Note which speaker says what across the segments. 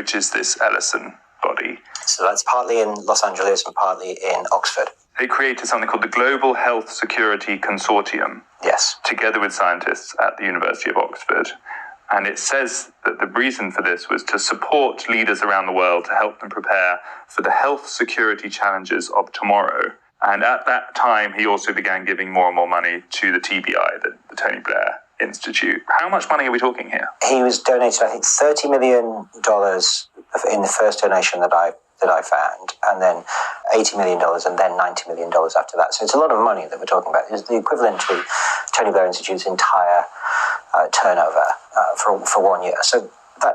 Speaker 1: which is this Ellison body.
Speaker 2: So that's partly in Los Angeles and partly in Oxford.
Speaker 1: They created something called the Global Health Security Consortium.
Speaker 2: Yes.
Speaker 1: Together with scientists at the University of Oxford. And it says that the reason for this was to support leaders around the world to help them prepare for the health security challenges of tomorrow. And at that time, he also began giving more and more money to the TBI, the Tony Blair Institute. How much money are we talking here?
Speaker 2: He was donated, I think, $30 million in the first donation that I found, and then $80 million and then $90 million after that. So it's a lot of money that we're talking about. It's the equivalent to Tony Blair Institute's entire turnover for 1 year. So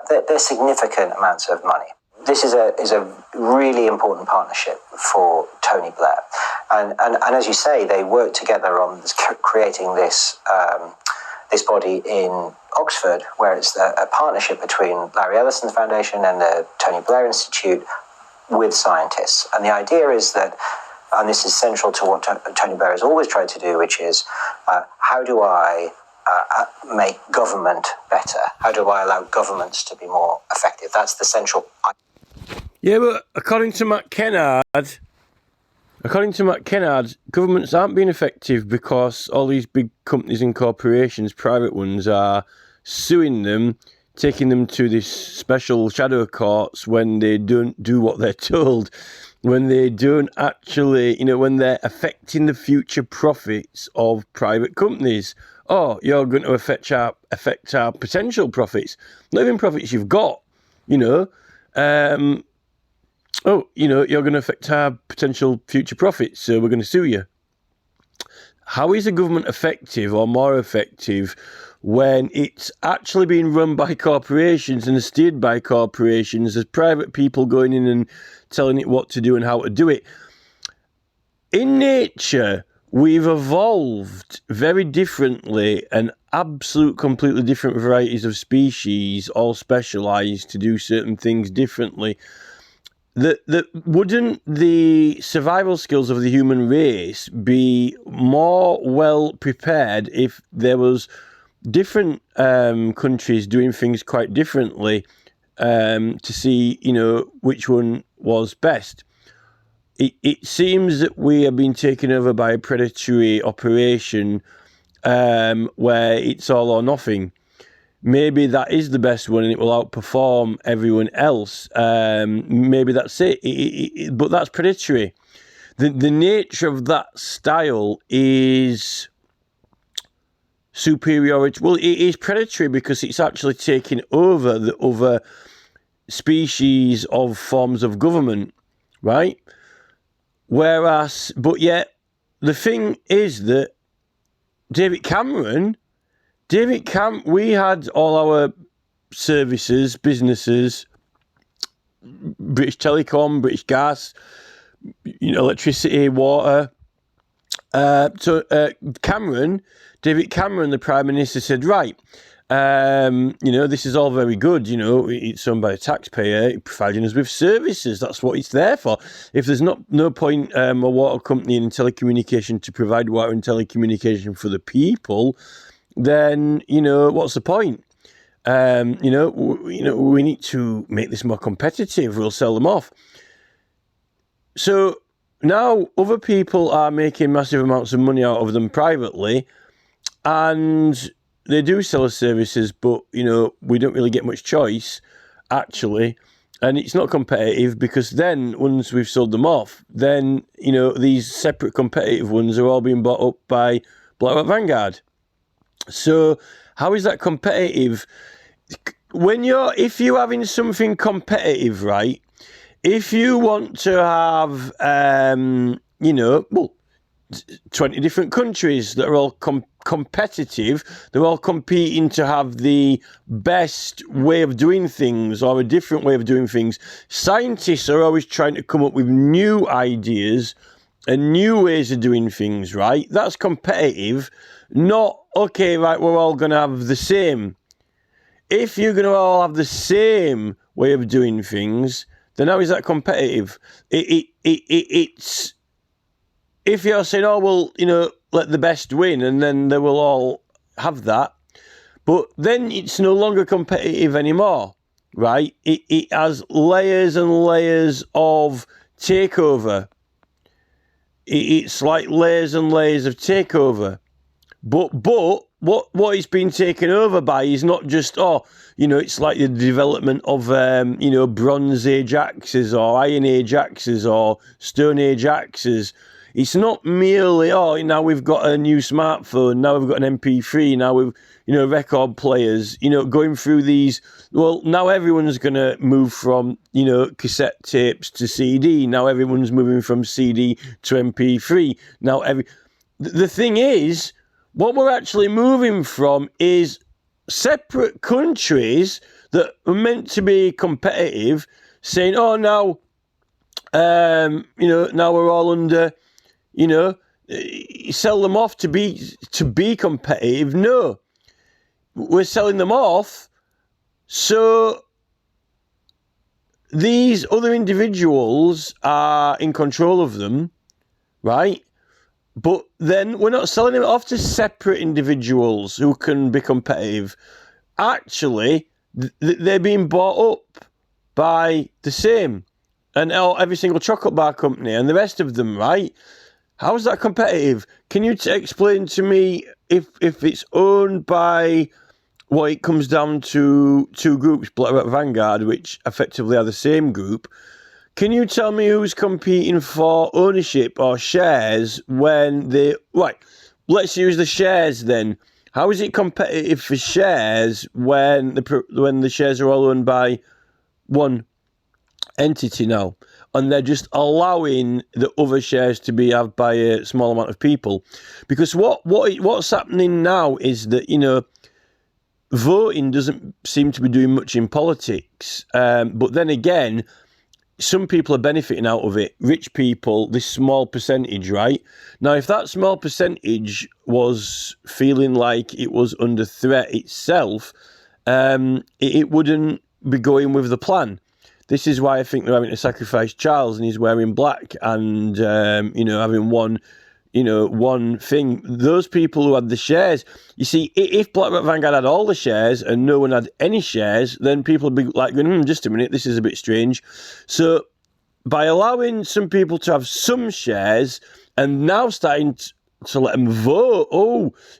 Speaker 2: they're significant amounts of money. This is a really important partnership for Tony Blair. And as you say, they worked together on creating this body in Oxford, where it's a partnership between Larry Ellison's foundation and the Tony Blair Institute with scientists. And the idea is that, and this is central to what Tony Blair has always tried to do, which is how do I make government better? How do I allow governments to be more effective? That's the central.
Speaker 3: Yeah, but according to Matt Kennard, governments aren't being effective because all these big companies and corporations, private ones, are suing them, taking them to this special shadow courts when they don't do what they're told, when they don't actually, when they're affecting the future profits of private companies. Oh, you're going to affect our potential profits, not even profits you've got, you're going to affect our potential future profits, so we're going to sue you. How is a government effective or more effective when it's actually being run by corporations and steered by corporations? There's private people going in and telling it what to do and how to do it. In nature, we've evolved very differently, and completely different varieties of species, all specialised to do certain things differently. Wouldn't the survival skills of the human race be more well prepared if there was different countries doing things quite differently to see, which one was best? It seems that we are being taken over by a predatory operation where it's all or nothing. Maybe that is the best one and it will outperform everyone else. Maybe that's it. But that's predatory. The nature of that style is superiority. Well, it is predatory because it's actually taking over the other species of forms of government, right? But yet, the thing is that David Cameron, we had all our services, businesses, British Telecom, British Gas, electricity, water. David Cameron, the Prime Minister, said, right, this is all very good, it's owned by a taxpayer, providing us with services. That's what it's there for. If there's no point a water company in telecommunication to provide water and telecommunication for the people, then, what's the point? We need to make this more competitive. We'll sell them off. So now other people are making massive amounts of money out of them privately, and they do sell us services, but, we don't really get much choice, actually. And it's not competitive because then, once we've sold them off, then, these separate competitive ones are all being bought up by BlackRock Vanguard. So how is that competitive? If you're having something competitive, right? If you want to have, 20 different countries that are all competitive, they're all competing to have the best way of doing things or a different way of doing things. Scientists are always trying to come up with new ideas and new ways of doing things, right? That's competitive. Not, okay, right, we're all going to have the same. If you're going to all have the same way of doing things, then how is that competitive? It's if you're saying, let the best win, and then they will all have that, but then it's no longer competitive anymore, right? It has layers and layers of takeover. It's like layers and layers of takeover. But what it's been taken over by is not just, it's like the development of, Bronze Age axes or Iron Age axes or Stone Age axes. It's not merely, now we've got a new smartphone, now we've got an MP3, now we've, record players, going through these. Well, now everyone's going to move from, cassette tapes to CD. Now everyone's moving from CD to MP3. Now the thing is, what we're actually moving from is separate countries that are meant to be competitive, saying, now we're all under, sell them off to be competitive. No, we're selling them off so these other individuals are in control of them, right? But then we're not selling it off to separate individuals who can be competitive. Actually, they're being bought up by the same. And every single chocolate bar company and the rest of them, right? How is that competitive? Can you explain to me if it's owned by, it comes down to two groups, Blair and Vanguard, which effectively are the same group. Can you tell me who's competing for ownership or shares when they... Right, let's use the shares then. How is it competitive for shares when the shares are all owned by one entity now? And they're just allowing the other shares to be held by a small amount of people? Because what's happening now is that, voting doesn't seem to be doing much in politics. But then again, some people are benefiting out of it. Rich people, this small percentage, right? Now, if that small percentage was feeling like it was under threat itself, it wouldn't be going with the plan. This is why I think they're having to sacrifice Charles and he's wearing black and, having one thing. Those people who had the shares, you see, if BlackRock Vanguard had all the shares and no one had any shares, then people would be like going, just a minute, this is a bit strange. So by allowing some people to have some shares and now starting to let them vote,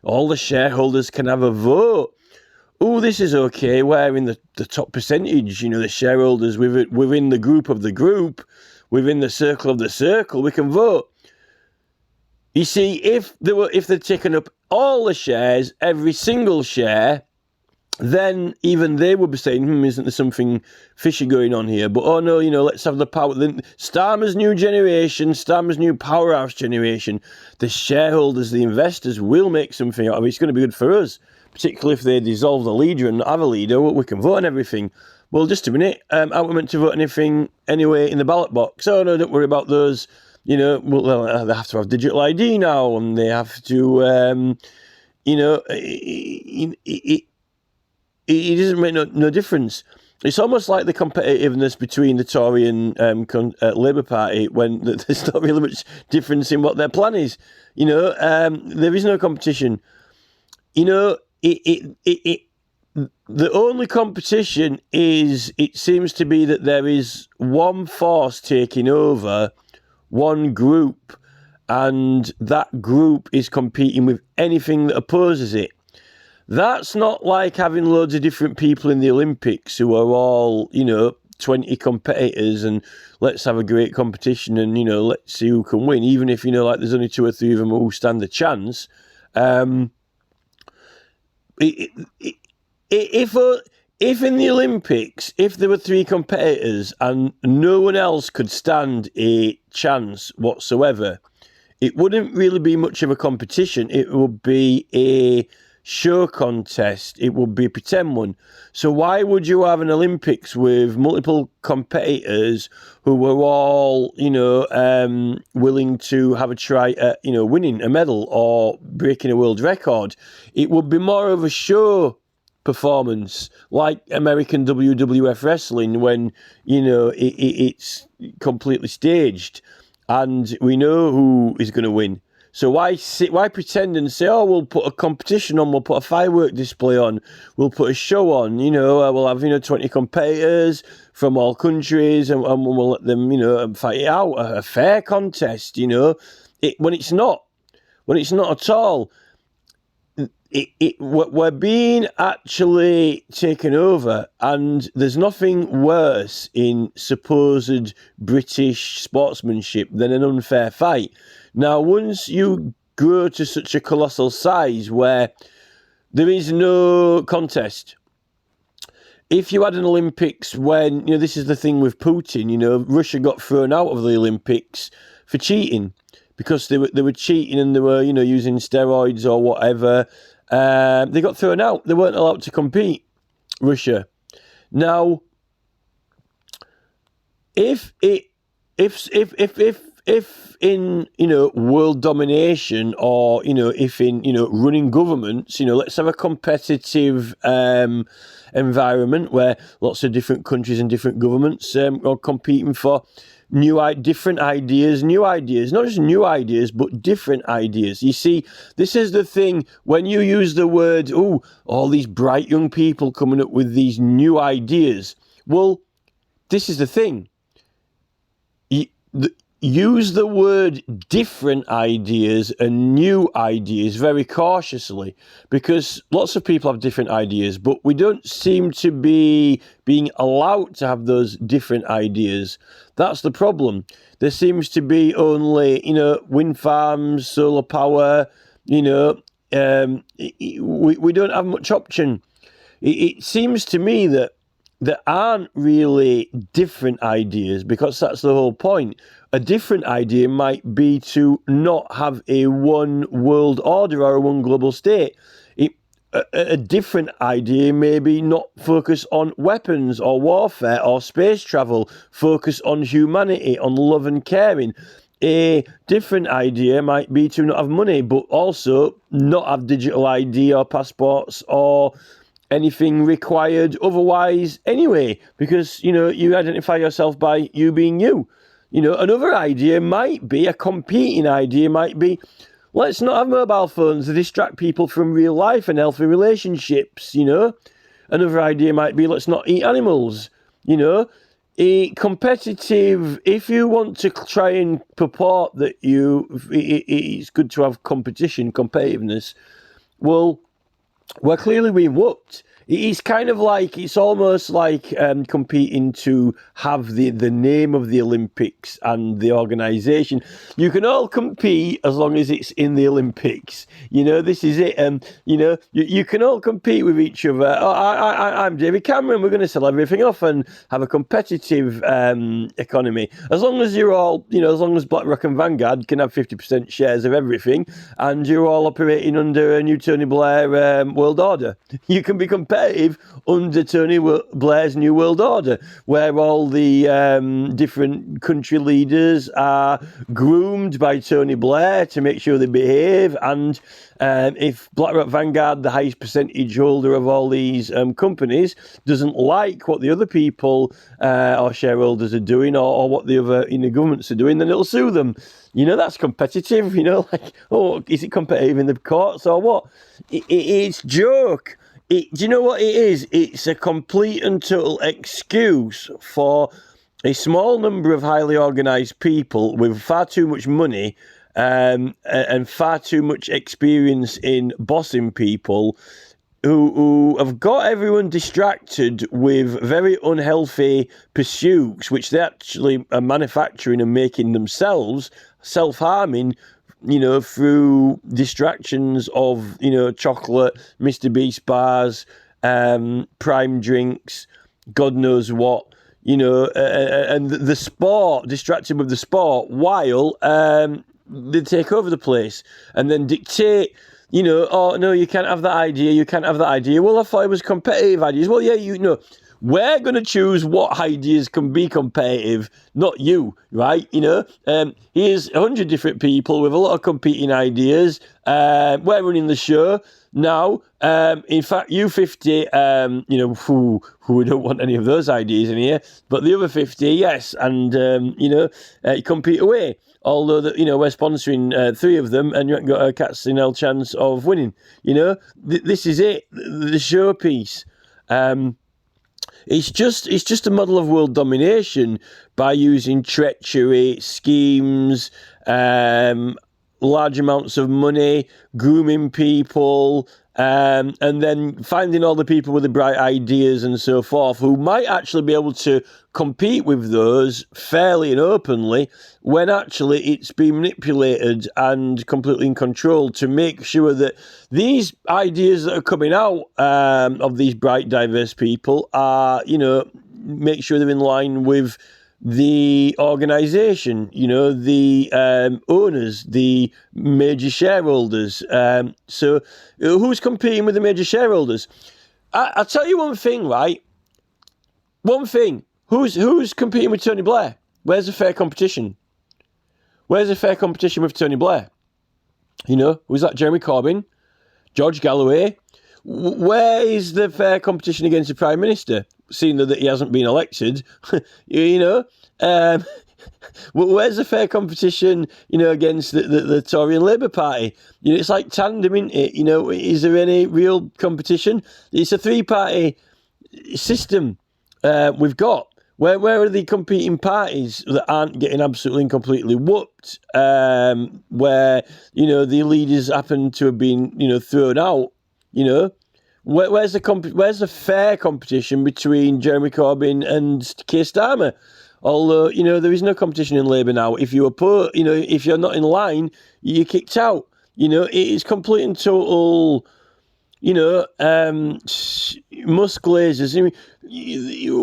Speaker 3: all the shareholders can have a vote. This is okay, we're in the top percentage, the shareholders within the group of the group, within the circle of the circle, we can vote. You see, if they'd taken up all the shares, every single share, then even they would be saying, isn't there something fishy going on here? But, let's have the power. Then Starmer's new generation, Starmer's new powerhouse generation, the shareholders, the investors will make something out of it. It's going to be good for us, particularly if they dissolve the leader and not have a leader. We can vote on everything. Well, just a minute, aren't we meant to vote anything anyway in the ballot box? Oh, no, don't worry about those. They have to have digital ID now, and they have to, it doesn't make no difference. It's almost like the competitiveness between the Tory and Labour Party when there's not really much difference in what their plan is. There is no competition. The only competition is, it seems to be that there is one force taking over one group, and that group is competing with anything that opposes it. That's not like having loads of different people in the Olympics who are all, 20 competitors and let's have a great competition and, let's see who can win, even if, there's only 2 or 3 of them who stand a chance. If in the Olympics, if there were 3 competitors and no one else could stand a chance whatsoever, it wouldn't really be much of a competition. It would be a show contest. It would be a pretend one. So why would you have an Olympics with multiple competitors who were all, willing to have a try at, winning a medal or breaking a world record? It would be more of a show performance, like American WWF wrestling, when it's completely staged and we know who is going to win. So why pretend and say, oh, we'll put a competition on, we'll put a firework display on, we'll put a show on, we'll have, 20 competitors from all countries, and we'll let them, fight it out, a fair contest, when it's not at all. We're being actually taken over, and there's nothing worse in supposed British sportsmanship than an unfair fight. Now, once you grow to such a colossal size where there is no contest, if you had an Olympics when, this is the thing with Putin, Russia got thrown out of the Olympics for cheating, because they were cheating and they were, using steroids or whatever. They got thrown out. They weren't allowed to compete, Russia. Now, if in world domination, or if in running governments, let's have a competitive environment where lots of different countries and different governments are competing for different ideas, not just new ideas, but different ideas. You see, this is the thing, when you use the word, all these bright young people coming up with these new ideas. Well, this is the thing. Use the word different ideas and new ideas very cautiously, because lots of people have different ideas, but we don't seem to be being allowed to have those different ideas. That's the problem. There seems to be only, wind farms, solar power, we don't have much option. It seems to me that there aren't really different ideas, because that's the whole point. A different idea might be to not have a one world order or a one global state. A different idea maybe not focus on weapons or warfare or space travel, focus on humanity, on love and caring. A different idea might be to not have money, but also not have digital ID or passports or anything required otherwise anyway, because, you identify yourself by you being you. Another idea might be, a competing idea might be, let's not have mobile phones to distract people from real life and healthy relationships, Another idea might be, let's not eat animals, A competitive, if you want to try and purport that it's good to have competitiveness, well, we're clearly being whooped. It's kind of like, it's almost like competing to have the name of the Olympics and the organisation. You can all compete as long as it's in the Olympics. This is it. You can all compete with each other. I'm David Cameron. We're going to sell everything off and have a competitive economy. As long as you're all, as long as BlackRock and Vanguard can have 50% shares of everything, and you're all operating under a new Tony Blair world order, you can be competitive under Tony Blair's New World Order, where all the different country leaders are groomed by Tony Blair to make sure they behave. And if BlackRock Vanguard, the highest percentage holder of all these companies, doesn't like what the other people or shareholders are doing, or what the other governments are doing, then it'll sue them. That's competitive, is it competitive in the courts or what? It's joke. Do you know what it is? It's a complete and total excuse for a small number of highly organised people with far too much money and far too much experience in bossing people, who have got everyone distracted with very unhealthy pursuits, which they actually are manufacturing and making themselves, self-harming, through distractions of, chocolate, Mr. Beast bars, prime drinks, God knows what, and the sport, distracted with the sport, while they take over the place and then dictate, oh, no, you can't have that idea, Well, I thought it was competitive ideas. Well, yeah, we're going to choose what ideas can be competitive, not you, right? Here's 100 different people with a lot of competing ideas. We're running the show now. In fact, you 50, who we don't want any of those ideas in here, but the other 50, yes, and compete away. Although we're sponsoring 3 of them, and you haven't got a cat's in hell chance of winning. This is it, the showpiece. It's just a model of world domination by using treachery, schemes, large amounts of money, grooming people, and then finding all the people with the bright ideas and so forth who might actually be able to compete with those fairly and openly when actually it's been manipulated and completely in control to make sure that these ideas that are coming out of these bright, diverse people are, make sure they're in line with the organisation, the owners, the major shareholders. So who's competing with the major shareholders? I'll tell you one thing, right? One thing. Who's competing with Tony Blair? Where's the fair competition? Where's the fair competition with Tony Blair? Who's that? Jeremy Corbyn? George Galloway? Where is the fair competition against the Prime Minister, seeing that he hasn't been elected? Where's the fair competition, against the Tory and Labour Party? It's like tandem, isn't it? Is there any real competition? It's a 3-party system we've got. Where are the competing parties that aren't getting absolutely and completely whooped? Where, the leaders happen to have been, thrown out, Where's the fair competition between Jeremy Corbyn and Keir Starmer? Although, there is no competition in Labour now. If you if you're not in line, you're kicked out. It is complete and total, Musk lasers. I mean,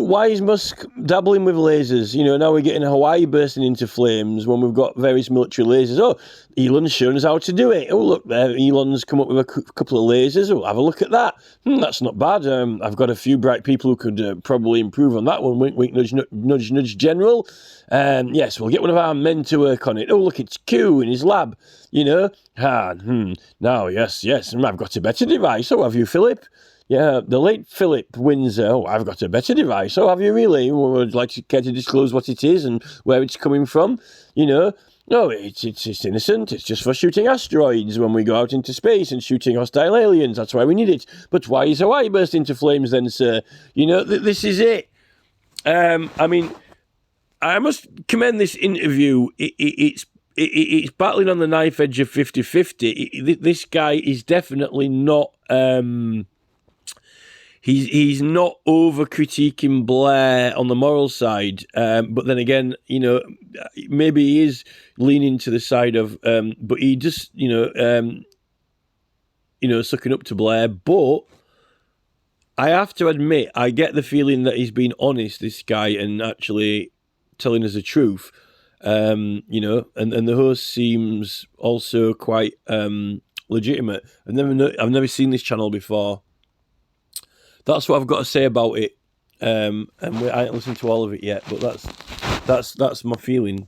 Speaker 3: why is Musk dabbling with lasers? Now we're getting Hawaii bursting into flames when we've got various military lasers. Oh, Elon's shown us how to do it. Oh, look there, Elon's come up with a couple of lasers. Oh, have a look at that. That's not bad. I've got a few bright people who could probably improve on that one. Wink, wink, nudge, nudge, nudge, general. Yes, we'll get one of our men to work on it. Oh, look, it's Q in his lab. Now, yes, I've got a better device. Oh, have you, Philip? Yeah, the late Philip Windsor. Oh, I've got a better device. Oh, have you really? Would you like to care to disclose what it is and where it's coming from? No, it's innocent. It's just for shooting asteroids when we go out into space and shooting hostile aliens. That's why we need it. But why is Hawaii burst into flames then, sir? This is it. I mean, I must commend this interview. It's battling on the knife edge of 50-50. This guy is definitely not... He's not over critiquing Blair on the moral side, but then again, maybe he is leaning to the side of, but he just, sucking up to Blair. But I have to admit, I get the feeling that he's been honest, this guy, and actually telling us the truth. And the host seems also quite legitimate. I've never seen this channel before. That's what I've got to say about it. And I haven't listened to all of it yet, but that's my feeling.